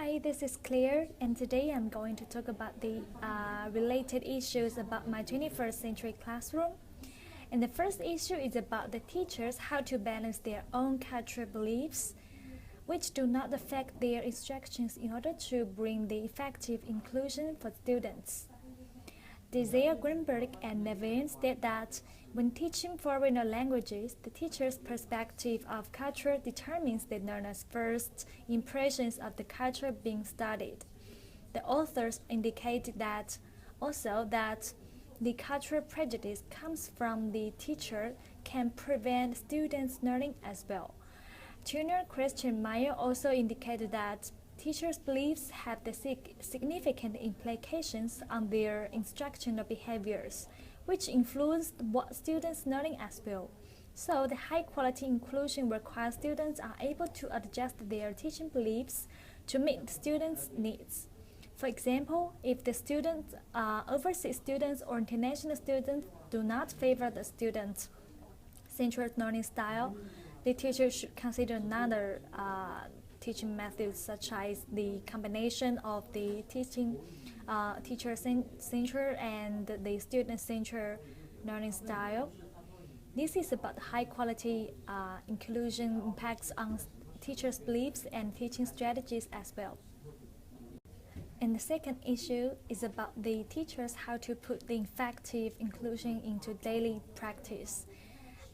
Hi, this is Claire, and today I'm going to talk about the related issues about my 21st century classroom. And the first issue is about the teachers, how to balance their own cultural beliefs, which do not affect their instructions in order to bring the effective inclusion for students. Desire Greenberg and Nevin state that when teaching foreign languages, the teacher's perspective of culture determines the learner's first impressions of the culture being studied. The authors indicated that also that the cultural prejudice comes from the teacher can prevent students' learning as well. Tuner Christian Meyer also indicated that teachers' beliefs have the significant implications on their instructional behaviors, which influence what students' learning as well. So, the high-quality inclusion requires students are able to adjust their teaching beliefs to meet students' needs. For example, if the students, overseas students or international students do not favor the student-centered learning style, the teacher should consider another teaching methods such as the combination of the teacher-centered and the student-centered learning style. This is about high-quality inclusion impacts on teachers' beliefs and teaching strategies as well. And the second issue is about the teachers how to put the effective inclusion into daily practice.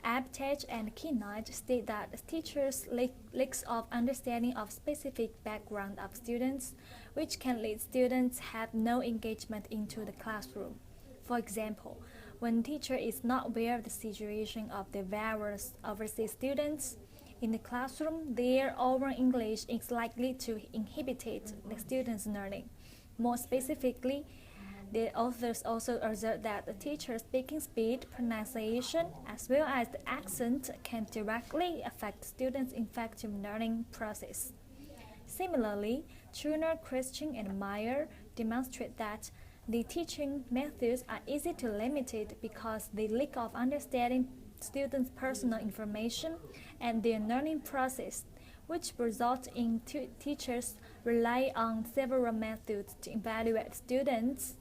Abtech and Knight state that teachers lacks of understanding of specific background of students, which can lead students have no engagement into the classroom. For example, when teacher is not aware of the situation of the various overseas students in the classroom, their oral English is likely to inhibit the students' learning. More specifically, the authors also assert that the teacher's speaking speed, pronunciation, as well as the accent can directly affect students' effective learning process. Similarly, Turner, Christian, and Meyer demonstrate that the teaching methods are easy to limit because the lack of understanding students' personal information and their learning process, which results in teachers rely on several methods to evaluate students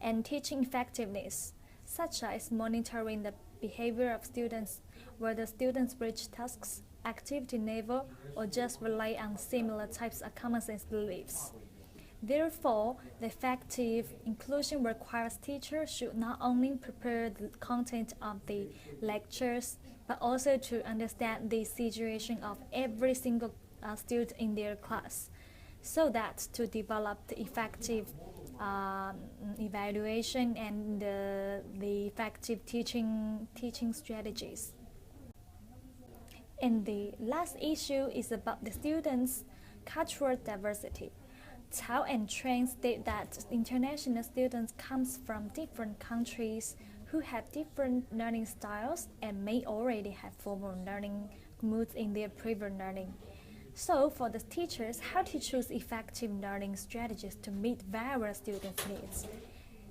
and teaching effectiveness, such as monitoring the behavior of students, whether students reach tasks, activity level, or just rely on similar types of common sense beliefs. Therefore, the effective inclusion requires teachers should not only prepare the content of the lectures, but also to understand the situation of every single student in their class, so that to develop the effective evaluation and the effective teaching strategies. And the last issue is about the students' cultural diversity. Tao and Tran state that international students come from different countries who have different learning styles and may already have formal learning moods in their previous learning. So, for the teachers, how to choose effective learning strategies to meet various students' needs.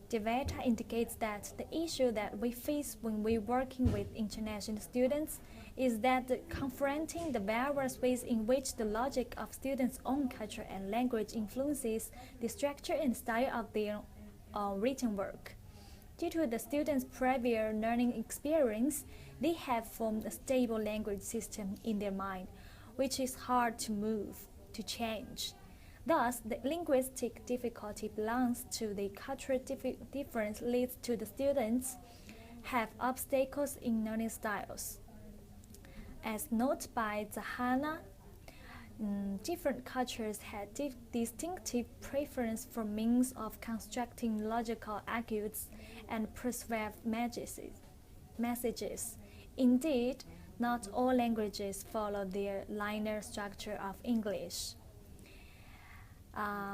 The data indicates that the issue that we face when we're working with international students is that confronting the various ways in which the logic of students' own culture and language influences the structure and style of their written work. Due to the students' previous learning experience, they have formed a stable language system in their mind, which is hard to change. Thus, the linguistic difficulty belongs to the cultural difference leads to the students have obstacles in learning styles. As noted by Zahana, different cultures had distinctive preference for means of constructing logical arguments and persuasive messages. Indeed, not all languages follow their linear structure of English.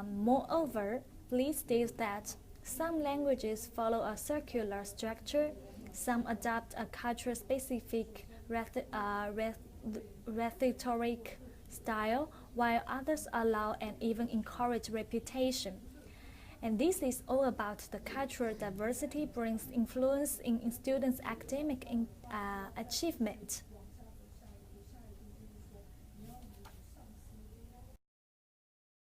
Moreover, Lee states that some languages follow a circular structure, some adopt a culture-specific rhetoric style, while others allow and even encourage repetition. And this is all about the cultural diversity brings influence in students' academic achievement.